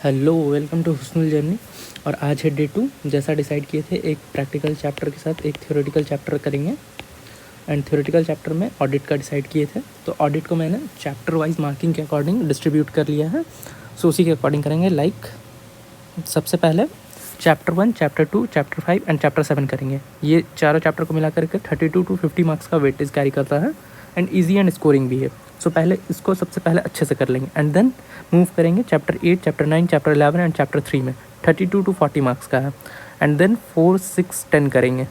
Hello, welcome to Husnul journey. और आज है डे 2। जैसा डिसाइड किए थे, एक प्रैक्टिकल चैप्टर के साथ एक थ्योरेटिकल चैप्टर करेंगे। एंड थ्योरेटिकल चैप्टर में ऑडिट का डिसाइड किए थे, तो ऑडिट को मैंने चैप्टर वाइज मार्किंग के अकॉर्डिंग डिस्ट्रीब्यूट कर लिया है। सो उसी के अकॉर्डिंग करेंगे। सबसे पहले chapter 1, chapter 2, chapter 5 and chapter 7 करेंगे। ये चारों चैप्टर को मिला करके 32 to 50 मार्क्स का वेटेज कैरी करता है एंड ईजी एंड स्कोरिंग भी है। सो पहले इसको सबसे पहले अच्छे से कर लेंगे एंड देन मूव करेंगे chapter 8, chapter 9, chapter 11 and chapter 3 में 32 to 40 मार्क्स का है। एंड देन 4, 6, 10 करेंगे,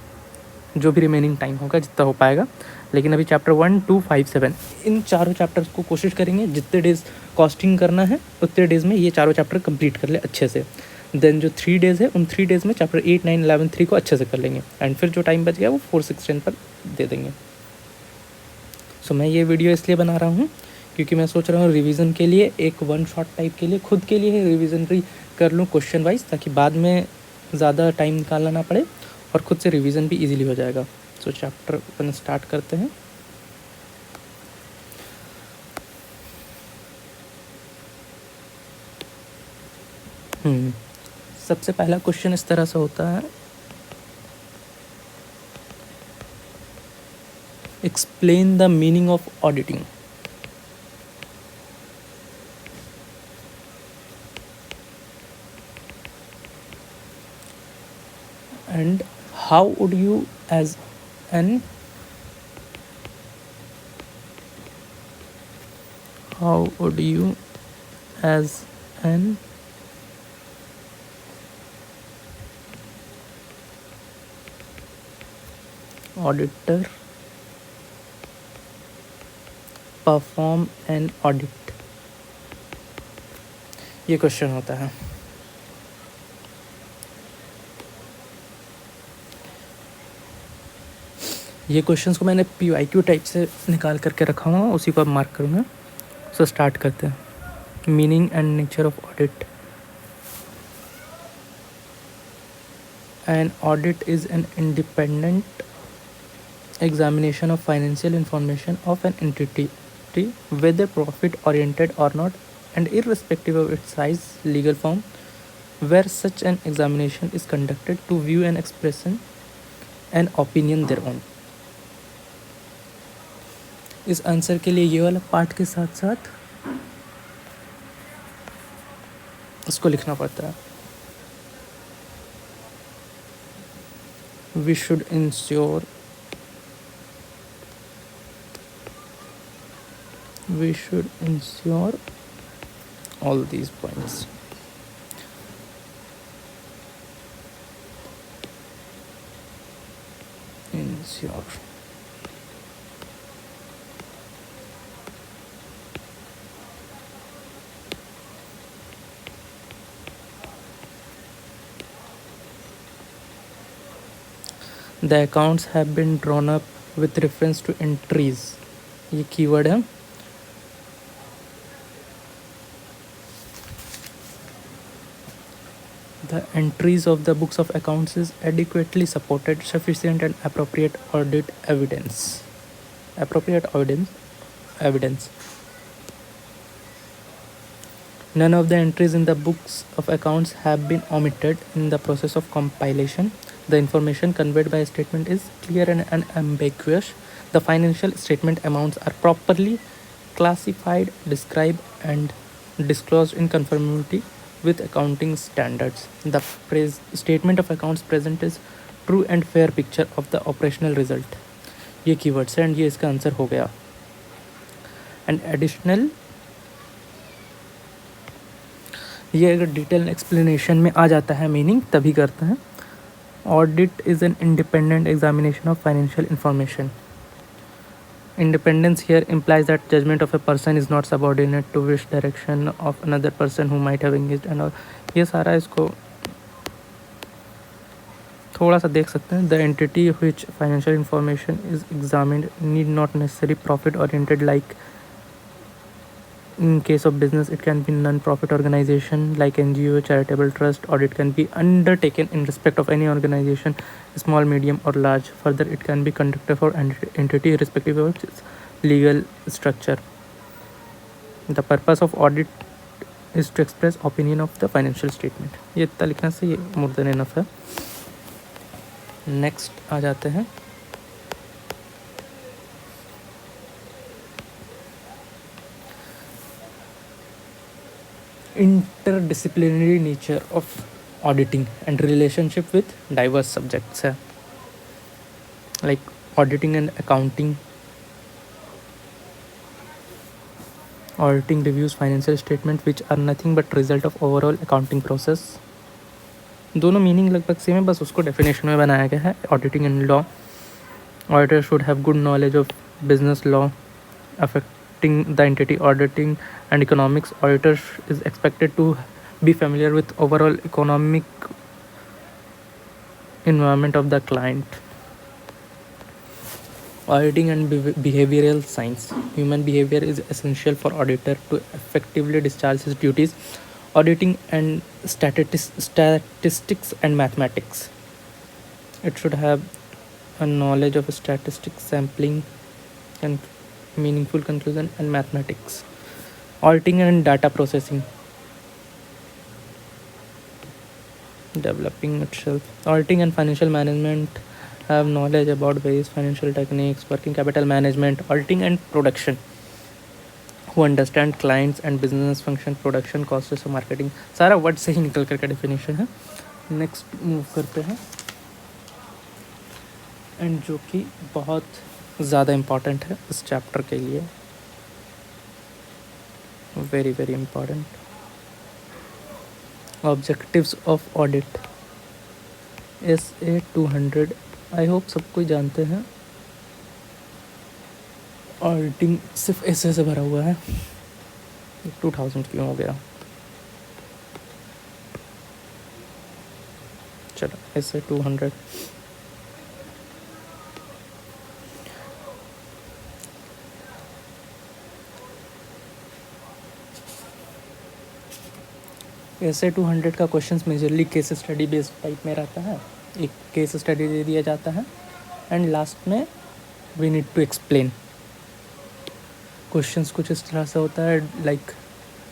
जो भी रिमेनिंग टाइम होगा जितना हो पाएगा। लेकिन अभी चैप्टर 1, 2, 5, 7 इन चारों चैप्टर्स को कोशिश करेंगे जितने डेज कॉस्टिंग करना है उतने डेज में ये चारों चैप्टर कंप्लीट कर ले अच्छे से। देन जो 3 डेज़ है उन 3 डेज़ में चैप्टर 8, 9, 11, 3 को अच्छे से कर लेंगे एंड फिर जो टाइम बच गया वो 4, 6, 10 पर दे देंगे। सो मैं ये वीडियो इसलिए बना रहा हूँ क्योंकि मैं सोच रहा हूँ रिवीजन के लिए एक वन शॉट टाइप के लिए खुद के लिए रिवीजन कर लूँ क्वेश्चन वाइज, ताकि बाद में ज़्यादा टाइम निकालना ना पड़े और खुद से रिवीजन भी इजीली हो जाएगा। सो चैप्टर 1 स्टार्ट करते हैं। सबसे पहला क्वेश्चन इस तरह से होता है, explain the meaning of auditing. And how would you as an auditor perform an audit? ये क्वेश्चन होता है। ये क्वेश्चंस को मैंने PYQ टाइप से निकाल करके रखा हुआ, उसी को अब मार्क करूँगा। सो स्टार्ट करते हैं। Meaning and nature of audit. An audit is an independent examination of financial information of an entity, whether profit oriented or not, and irrespective of its size, legal form, where such an examination is conducted to view and express an opinion thereon. इस answer के लिए ये वाला part के साथ साथ उसको लिखना पड़ता है। We should ensure all these points. Ensure. The accounts have been drawn up with reference to entries. ये कीवर्ड है। The entries of the books of accounts is adequately supported, sufficient and appropriate audit evidence. None of the entries in the books of accounts have been omitted in the process of compilation. The information conveyed by a statement is clear and unambiguous. The financial statement amounts are properly classified, described, and disclosed in conformity with accounting standards. The statement of accounts present is true and fair picture of the operational result. ये keywords है and ये इसका answer हो गया। And additional, ये अगर detail explanation में आ जाता है मीनिंग तभी करते हैं। Audit is an independent examination of financial information. Independence here implies that judgment of a person is not subordinate to wish direction of another person who might have engaged and all. ये सारा इसको थोड़ा सा देख सकते हैं। The entity which financial information is examined need not necessarily profit oriented, like in case of business it can be non-profit organization like NGO, charitable trust. Audit can be undertaken in respect of any organization, small, medium or large. Further, it can be conducted for entity irrespective of its legal structure. The purpose of audit is to express opinion of the financial statement. ये इतना लिखने से ये more than enough है. Next आ जाते हैं interdisciplinary nature of auditing and relationship with diverse subjects है, like auditing and accounting. Auditing reviews financial statement which are nothing but result of overall accounting process. दोनों मीनिंग लगभग same है, बस उसको definition में बनाया गया है. Auditing and law. Auditor should have good knowledge of business law affecting the entity auditing and economics. Auditor is expected to be familiar with overall economic environment of the client. Auditing and behavioral science. Human behavior is essential for auditor to effectively discharge his duties. Auditing and statistics and mathematics. It should have a knowledge of statistics, sampling, and meaningful conclusion, and mathematics. Auditing and data processing. Developing itself. Auditing and financial management have knowledge about various financial techniques, working capital management. Auditing and production, who understand clients and business function, production costs और marketing. सारा word से ही निकल करके definition है. Next move करते हैं, and जो कि बहुत ज़्यादा इम्पॉर्टेंट है इस चैप्टर के लिए, very very important. Objectives of audit. SA-200 I hope सब कोई जानते हैं. ऑडिटिंग सिर्फ ऐसे से भरा हुआ है. 2000 क्यों हो गया? चलो SA-200. SA-200 का questions majorly case study based type में रहता है. एक केस स्टडी दे दिया जाता है एंड लास्ट में we need to explain. Questions कुछ इस तरह से होता है, लाइक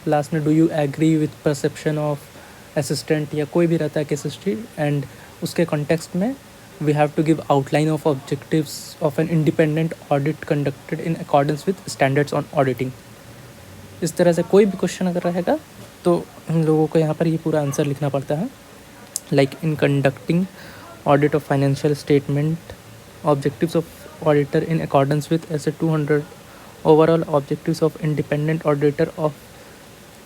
लास्ट में do you agree with perception of assistant या कोई भी रहता है केस स्टडी, एंड उसके कॉन्टेक्स्ट में we have to give outline of objectives of an independent audit conducted in accordance with standards on auditing. इस तरह से कोई भी क्वेश्चन अगर रहेगा तो हम लोगों को यहाँ पर ये पूरा आंसर लिखना पड़ता है. Like in conducting audit of financial statement, objectives of auditor in accordance with SA-200, overall objectives of independent auditor of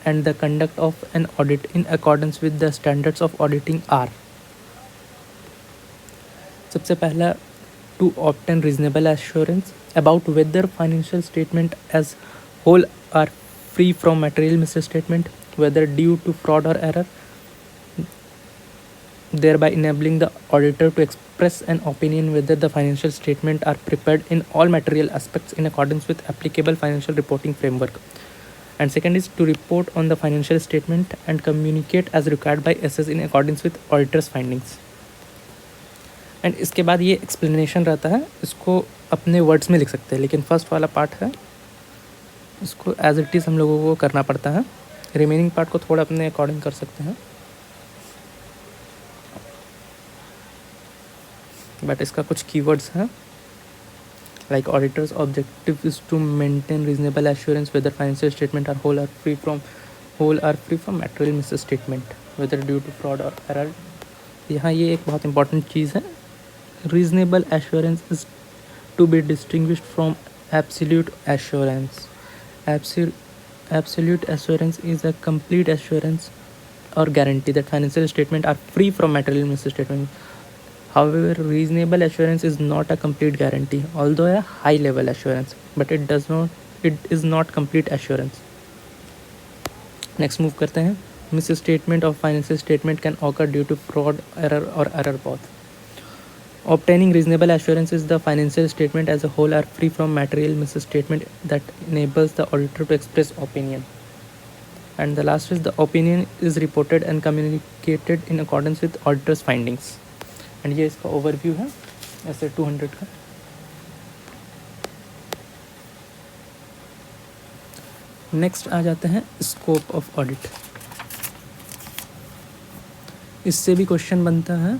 and the conduct of an audit in accordance with the standards of auditing are. सबसे पहला, to obtain reasonable assurance about whether financial statement as whole are free from material misstatement, whether due to fraud or error, thereby enabling the auditor to express an opinion whether the financial statements are prepared in all material aspects in accordance with applicable financial reporting framework. And second is to report on the financial statement and communicate as required by SS in accordance with auditor's findings. And इसके बाद ये explanation रहता है, इसको अपने words में लिख सकते हैं, लेकिन फर्स्ट वाला पार्ट है इसको एज इट इज़ हम लोगों को करना पड़ता है. रिमेनिंग पार्ट को थोड़ा अपने अकॉर्डिंग कर सकते हैं, बट इसका कुछ कीवर्ड्स हैं. Like auditors objective is to maintain reasonable assurance whether financial statement are whole are free from material misstatement whether due to fraud और एरर. यहाँ ये एक बहुत इंपॉर्टेंट चीज़ है. Reasonable assurance is to be distinguished from absolute assurance. Absolute assurance is a complete assurance or guarantee that financial statements are free from material misstatement. However, reasonable assurance is not a complete guarantee, although a high level assurance, but it is not complete assurance. Next move करते हैं. Misstatement of financial statement can occur due to fraud, error or error both. Obtaining reasonable assurance is the financial statement as a whole are free from material misstatement that enables the auditor to express opinion. And the last is the opinion is reported and communicated in accordance with auditor's findings. And ये इसका overview है SA-200 का. Next आ जाते हैं scope of audit. इससे भी question बनता है,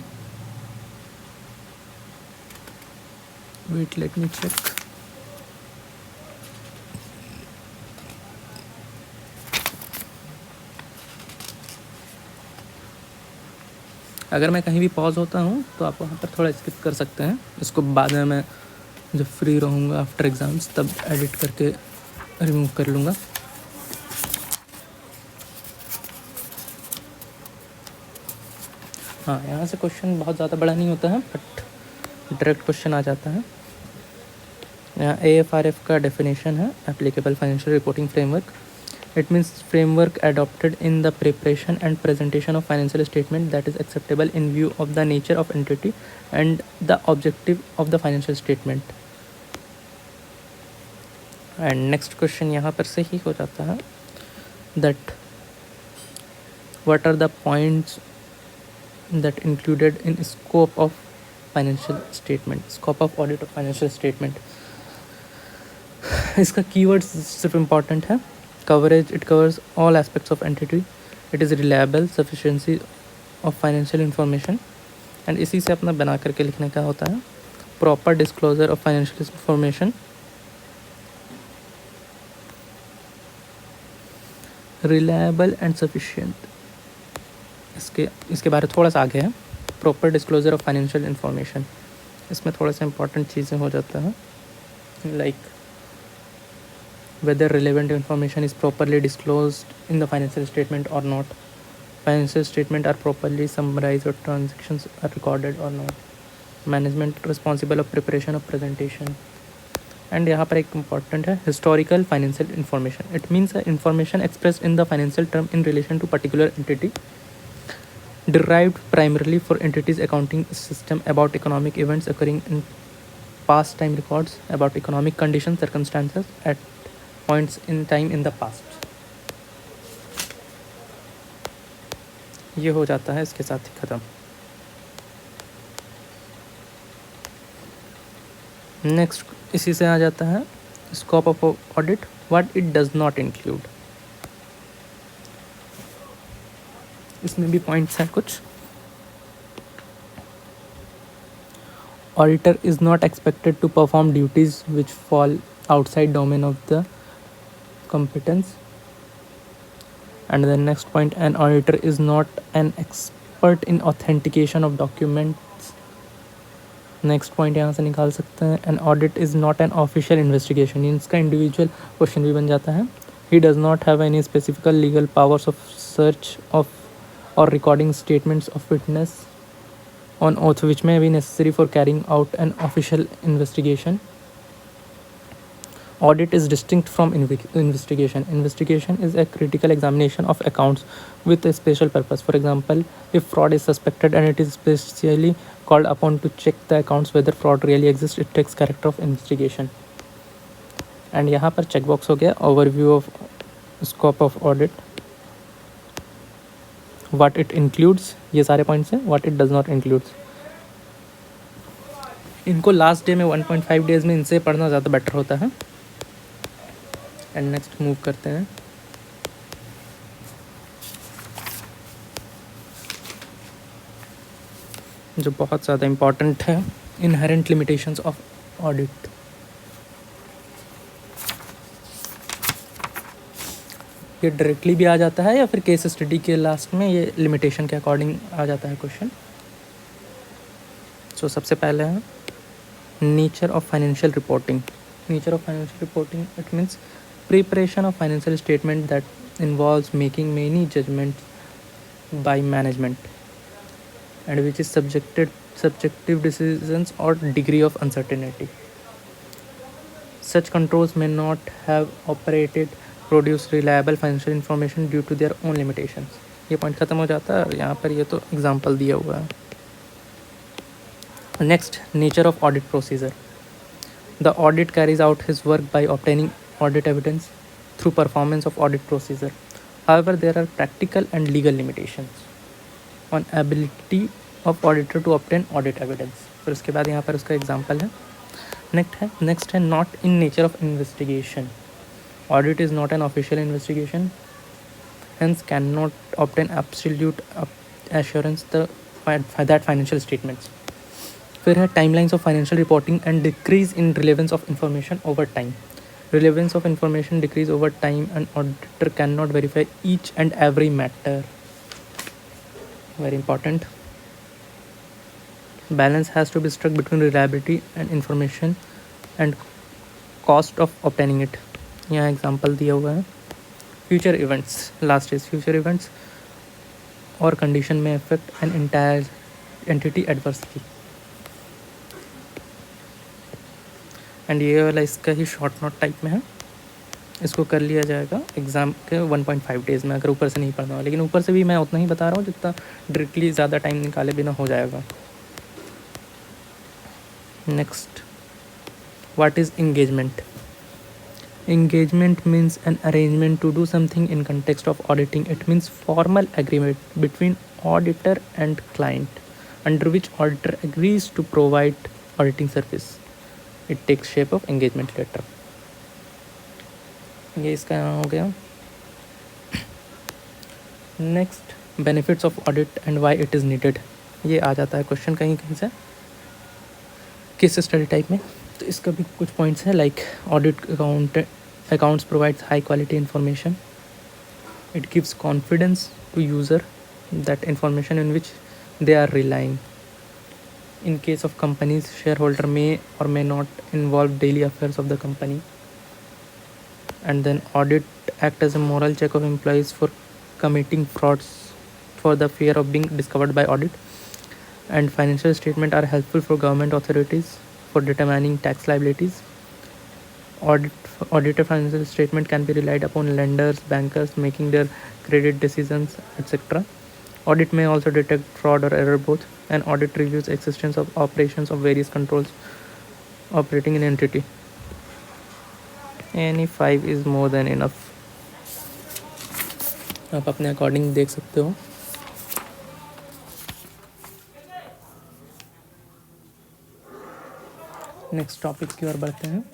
वेट लेट मी चेक। अगर मैं कहीं भी पॉज होता हूँ तो आप वहाँ पर थोड़ा स्किप कर सकते हैं, इसको बाद में मैं जब फ्री रहूँगा आफ्टर एग्ज़ाम्स तब एडिट करके रिमूव कर लूँगा। हाँ, यहाँ से क्वेश्चन बहुत ज़्यादा बड़ा नहीं होता है, बट डायरेक्ट क्वेश्चन आ जाता है। यहाँ AFRF का डेफिनेशन है, applicable financial reporting framework. It means framework adopted in the preparation and presentation of financial statement that is acceptable in view of the nature of entity and the objective of the financial statement. And next question यहाँ पर से ही हो जाता है, that what are the points that included in scope of financial statement, scope of audit of financial statement. इसका keyword सिर्फ important है। Coverage, it covers all aspects of entity. It is reliable, sufficiency of financial information. And इसी से अपना बना करके लिखने का होता है, proper disclosure of financial information, reliable and sufficient। इसके बारे थोड़ा सा आगे है, proper disclosure of financial information। इसमें थोड़ा सा इंपॉर्टेंट चीज़ें हो जाता है, like whether relevant information is properly disclosed in the financial statement or not, financial statement are properly summarized or transactions are recorded or not, management responsible of preparation of presentation। and यहाँ पर एक important है, historical financial information। it means information expressed in the financial term in relation to particular entity, derived primarily for entities accounting system about economic events occurring in past time, records about economic conditions, circumstances at points in time in the past। ये हो जाता है इसके साथ ही ख़त्म। Next इसी से आ जाता है scope of audit, what it does not include. इसमें भी पॉइंट्स हैं कुछ। Auditor is not expected to perform duties which fall outside domain of the competence। and the next point, an auditor is not an expert in authentication of documents। next point यहाँ से निकाल सकते हैं, an audit is not an official investigation। इसका individual question भी बन जाता है, he does not have any specific legal powers of search of or recording statements of witness on oath which may be necessary for carrying out an official investigation। Audit is distinct from investigation। Investigation is a critical examination of accounts with a special purpose। For example, if fraud is suspected and it is specially called upon to check the accounts whether fraud really exists, it takes character of investigation। and यहाँ पर checkbox हो गया, overview of scope of audit, what it includes, ये सारे points हैं, what it does not include। इनको last day में 1.5 days में इनसे पढ़ना ज़्यादा बेटर होता है। एंड नेक्स्ट मूव करते हैं, जो बहुत ज़्यादा इम्पॉर्टेंट है, इनहेरेंट लिमिटेशंस ऑफ ऑडिट। ये डायरेक्टली भी आ जाता है या फिर केस स्टडी के लास्ट में ये लिमिटेशन के अकॉर्डिंग आ जाता है क्वेश्चन। सो सबसे पहले है nature of financial reporting. Nature of financial reporting, it means preparation of financial statement that involves making many judgments by management and which is subjective decisions or degree of uncertainty। Such controls may not have operated produce reliable financial information due to their own limitations। ये point ख़त्म हो जाता है और यहाँ पर ये तो एग्जाम्पल दिया हुआ है। Next, nature of audit procedure. The audit carries out his work by obtaining audit evidence through performance of audit procedure। However, there are practical and legal limitations on ability of auditor to obtain audit evidence। फिर उसके बाद यहाँ पर उसका example है। Next है not in nature of investigation. Audit is not an official investigation, hence cannot obtain absolute assurance that financial statements. फिर है timelines of financial reporting and decrease in relevance of information over time. Relevance of information decrease over time and auditor cannot verify each and every matter. Very important. Balance has to be struck between reliability and information and cost of obtaining it. यहाँ example दिया हुआ है. Future events, last is future events और condition में affect an entire entity adversely. And ये वाला इसका ही short note type में है. इसको कर लिया जाएगा एग्ज़ाम के 1.5 डेज़ में, अगर ऊपर से नहीं पढ़ना हो. लेकिन ऊपर से भी मैं उतना ही बता रहा हूँ जितना डायरेक्टली ज़्यादा टाइम निकाले बिना हो जाएगा. Next, what is engagement? Engagement means an arrangement to do something in context of auditing. It means formal agreement between auditor and client under which auditor agrees to provide auditing service. It takes shape of engagement letter. ये इसका यहाँ हो गया. Next, benefits of audit and why it is needed. ये आ जाता है question कहीं कहीं से केस स्टडी टाइप में. तो इसका भी कुछ पॉइंट्स हैं like audit accounts provides high quality information. It gives confidence to user that information in which they are relying. In case of companies, shareholder may or may not involve daily affairs of the company. And then audit act as a moral check of employees for committing frauds for the fear of being discovered by audit. And financial statements are helpful for government authorities for determining tax liabilities. Audited financial statement can be relied upon lenders, bankers making their credit decisions, etc. Audit may also detect fraud or error both. And audit reviews existence of operations of various controls operating in entity. Any 5 is more than enough. आप अपने according देख सकते हो. Next topic की ओर बढ़ते हैं.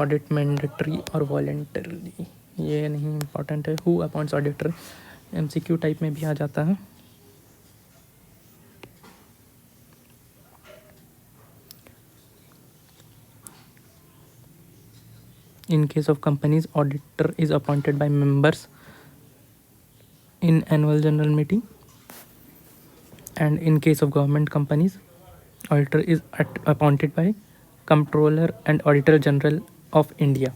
Audit mandatory और वॉलेंटरी, ये नहीं इम्पॉर्टेंट है. Who appoints auditor, MCQ type में भी आ जाता है. In case of companies, auditor is appointed by members in annual general meeting. And in case of government companies, auditor is appointed by Comptroller and Auditor General of India.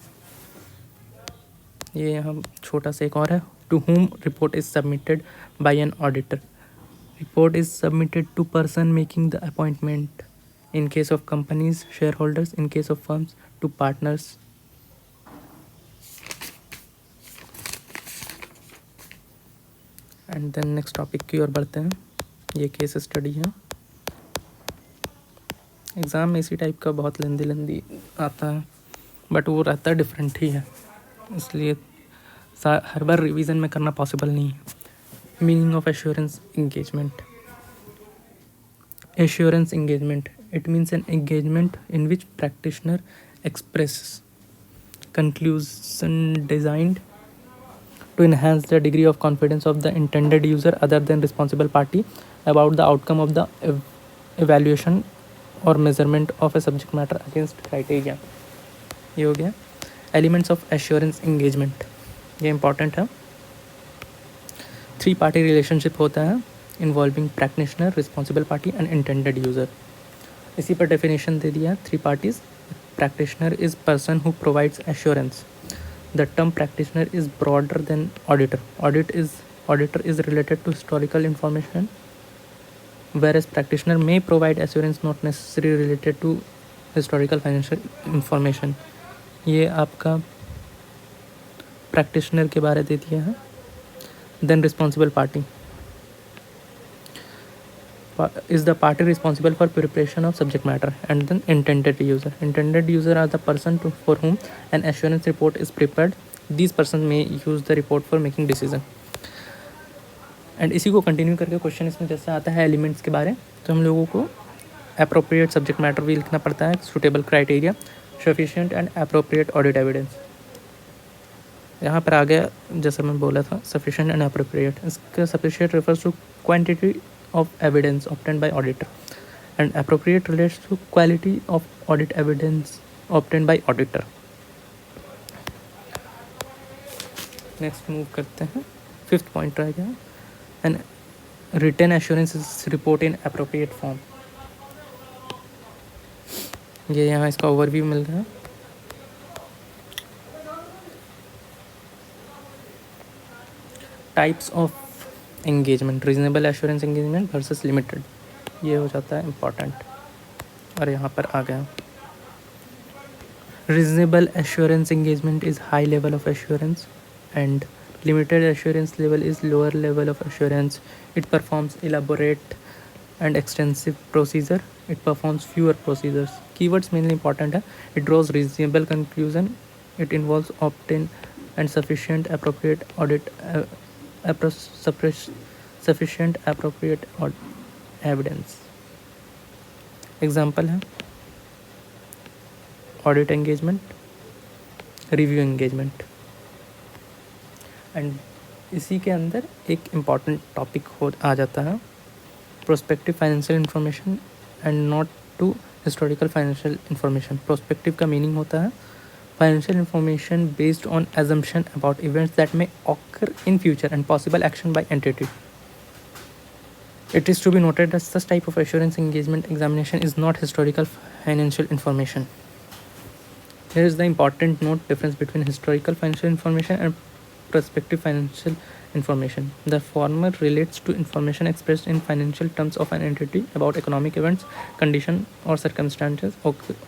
ये यहाँ छोटा सा एक और है. To whom report is submitted by an auditor. Report is submitted to person making the appointment. In case of companies, shareholders. In case of firms, to partners. And then next topic की ओर बढ़ते हैं. ये case study है. Exam में इसी type का बहुत लेंदी आता है, बट वो रहता है डिफरेंट ही है, इसलिए हर बार रिवीजन में करना पॉसिबल नहीं है. Meaning of assurance engagement. Assurance engagement, it means an engagement in which practitioner expresses conclusion designed to enhance the degree of confidence of the intended user other than responsible party about the outcome of the evaluation or measurement of a subject matter against criteria. ये हो गया. Elements of assurance engagement, ये important है. 3 party relationship होता है involving practitioner, responsible party and intended user. इसी पर definition दे दिया. 3 parties. Practitioner is person who provides assurance. The term practitioner is broader than auditor. Auditor is related to historical information, whereas practitioner may provide assurance not necessarily related to historical financial information. ये आपका practitioner के बारे दे दिया है. Then responsible party is the party responsible for preparation of subject matter. And then intended user. Intended user are the person for whom an assurance report is prepared. These persons may use the report for making decision. And इसी को continue करके question इसमें जैसे आता है elements के बारे, तो हम लोगों को अप्रोप्रिएट सब्जेक्ट मैटर भी लिखना पड़ता है, suitable criteria, sufficient and appropriate audit evidence. यहाँ पर आ गया जैसा मैं बोला था सफिशिएंट एंड अप्रोप्रिएट। इसका sufficient refers to quantity of evidence obtained by auditor and appropriate relates to quality of audit evidence obtained by auditor. Next move करते हैं, 5th पॉइंट रह गया, and written assurance report in appropriate form. ये यहाँ इसका overview मिल रहा है। Types of engagement, reasonable assurance engagement versus limited, ये हो जाता है इम्पॉर्टेंट। और यहाँ पर आ गया reasonable assurance engagement is high level of assurance and limited assurance level is lower level of assurance. It performs elaborate and extensive procedure. It performs fewer procedures. Keywords mainly important है. It draws reasonable conclusion. It involves opt-in and sufficient appropriate audit sufficient appropriate evidence. Example है audit engagement, review engagement. And इसी के अंदर एक important topic हो आ जाता है, prospective financial information and not to historical financial information. Prospective का मीनिंग होता है financial information based on assumption about events that may occur in future and possible action by entity. It is to be noted that such type of assurance engagement examination is not historical financial information. Here is the important note difference between historical financial information and prospective financial information. The former relates to information expressed in financial terms of an entity about economic events, condition or circumstances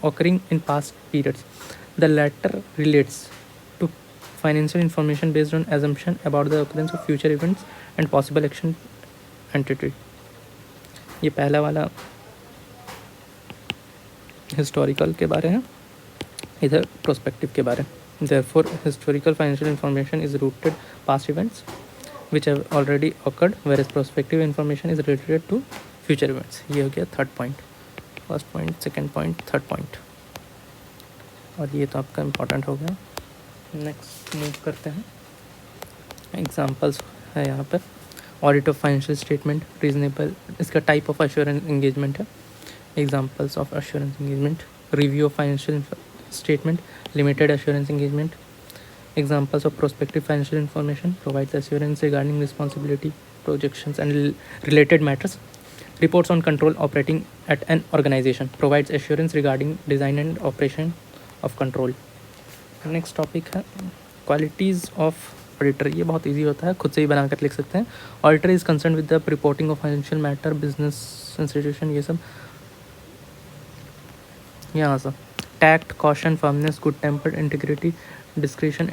occurring in past periods. The latter relates to financial information based on assumption about the occurrence of future events and possible action entity. ये पहला वाला historical के बारे है, इधर prospective के बारे। Therefore, historical financial information is rooted past events which have already occurred, whereas prospective information is related to future events. ये हो गया 3rd point, 1st point, 2nd point, 3rd point, और ये तो आपका इम्पोर्टेंट हो गया। नेक्स्ट मूव करते हैं, एग्जाम्पल्स है यहाँ पर। Audit of financial statement, reasonable, इसका टाइप ऑफ एश्योरेंस एंगेजमेंट है। Examples of assurance engagement, review of financial statement, limited assurance engagement. Examples of prospective financial information: provides assurance regarding responsibility, projections and related matters. Reports on control operating at an organization, provides assurance regarding design and operation of control. Next topic है qualities of auditor. ये बहुत easy होता है, खुद से ही बना कर लिख सकते हैं। Auditor is concern with the reporting of financial matter, business institution, ये सब यहाँ से tact, caution, firmness, good tempered, integrity, discretion,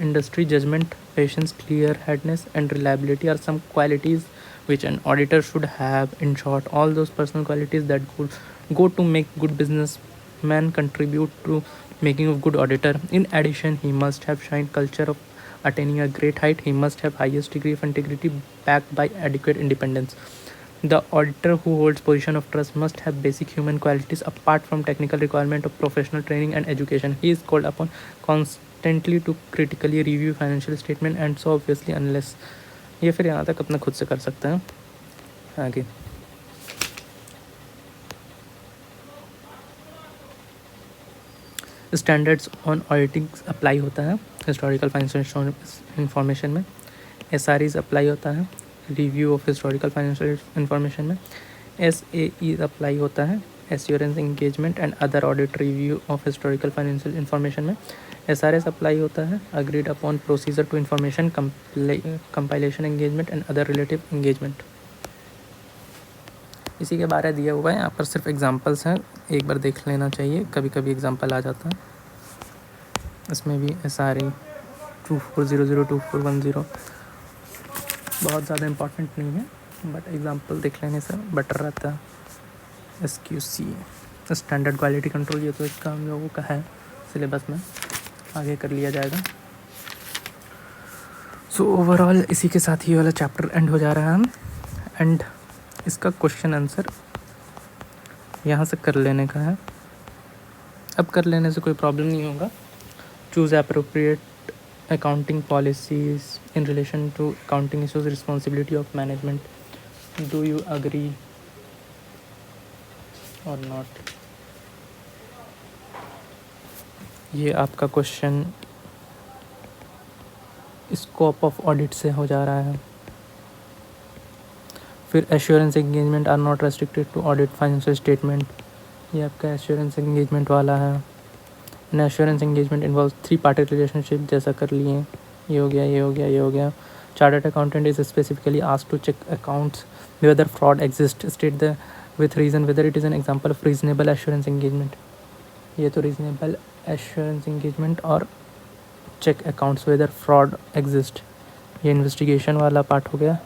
industry judgment, patience, clear-headedness and reliability are some qualities which an auditor should have. In short, all those personal qualities that go to make good businessman contribute to making of good auditor. In addition, he must have shined culture of attaining a great height. He must have highest degree of integrity backed by adequate independence. The auditor who holds position of trust must have basic human qualities apart from technical requirement of professional training and education. He is called upon constantly to critically review financial statement and so obviously unless, ये फिर यहाँ तक अपना खुद से कर सकते हैं। आगे स्टैंडर्ड्स ऑन ऑडिटिंग अप्लाई होता है हिस्टोरिकल फाइनेंशियल इंफॉर्मेशन में। SREs अप्लाई होता है review of historical financial information में। SAE अप्लाई होता है assurance engagement and other audit review of historical financial information में। SRS अप्लाई होता है agreed upon procedure to information compilation engagement and other relative engagement. इसी के बारे दिया हुआ है, यहाँ पर सिर्फ एग्जांपल्स हैं, एक बार देख लेना चाहिए, कभी कभी एग्जांपल आ जाता है। इसमें भी SRE 24002410 बहुत ज़्यादा इम्पॉर्टेंट नहीं है, बट एग्जांपल देख लेने से बेटर रहता है। SQC स्टैंडर्ड क्वालिटी कंट्रोल, ये तो इसका हम लोगों का है सिलेबस में, आगे कर लिया जाएगा। सो ओवरऑल इसी के साथ ये वाला चैप्टर एंड हो जा रहा है। एंड इसका क्वेश्चन आंसर यहाँ से कर लेने का है। अब कर लेने से कोई प्रॉब्लम नहीं होगा। Choose appropriate accounting policies in relation to accounting issues responsibility of management. Do you agree or not? ये आपका क्वेश्चन स्कोप ऑफ ऑडिट से हो जा रहा है। फिर assurance engagement are not restricted to audit financial statement, ये आपका एश्योरेंस एंगेजमेंट वाला है। An assurance engagement involve 3 party relationship, जैसा कर लिए, ये हो गया, ये हो गया, ये हो गया। Chartered accountant is specifically asked to check accounts whether fraud exist, state the with reason whether it is an example of reasonable assurance engagement. ये तो रीजनेबल एश्योरेंस एंगेजमेंट और check accounts whether fraud exist, ये investigation वाला part हो गया।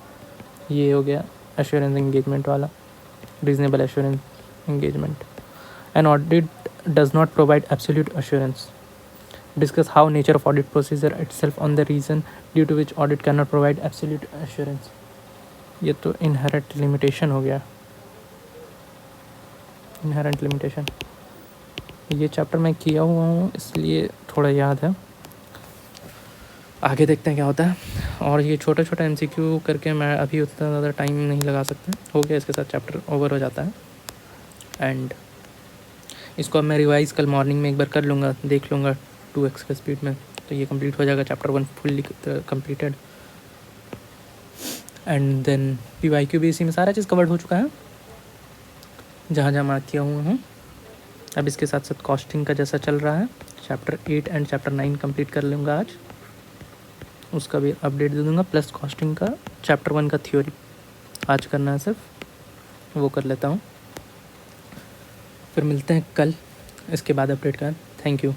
ये हो गया एश्योरेंस एंगेजमेंट वाला, reasonable assurance engagement. An audit does not provide absolute assurance. Discuss how nature of audit procedure itself on the reason due to which audit cannot provide absolute assurance. ये तो inherent limitation हो गया। inherent limitation ये chapter मैं किया हुआ हूँ इसलिए थोड़ा याद है, आगे देखते हैं क्या होता है। और ये छोटा छोटा MCQ करके मैं अभी उतना ज़्यादा टाइम नहीं लगा सकता, हो गया इसके साथ चैप्टर ओवर हो जाता है। एंड इसको अब मैं रिवाइज़ कल मॉर्निंग में एक बार कर लूँगा, देख लूँगा 2x के स्पीड में, तो ये कंप्लीट हो जाएगा chapter 1 fully completed. And then PYQ भी इसी में सारा चीज़ कवर्ड हो चुका है जहाँ जहाँ मार्क किया हुआ हूँ। अब इसके साथ साथ कॉस्टिंग का जैसा चल रहा है, चैप्टर 8 एंड चैप्टर 9 कंप्लीट कर लूँगा आज, उसका भी अपडेट दे दूँगा। प्लस कॉस्टिंग का चैप्टर 1 का थ्योरी आज करना है, सिर्फ वो कर लेता हूँ। फिर मिलते हैं कल इसके बाद अपडेट का। Thank you.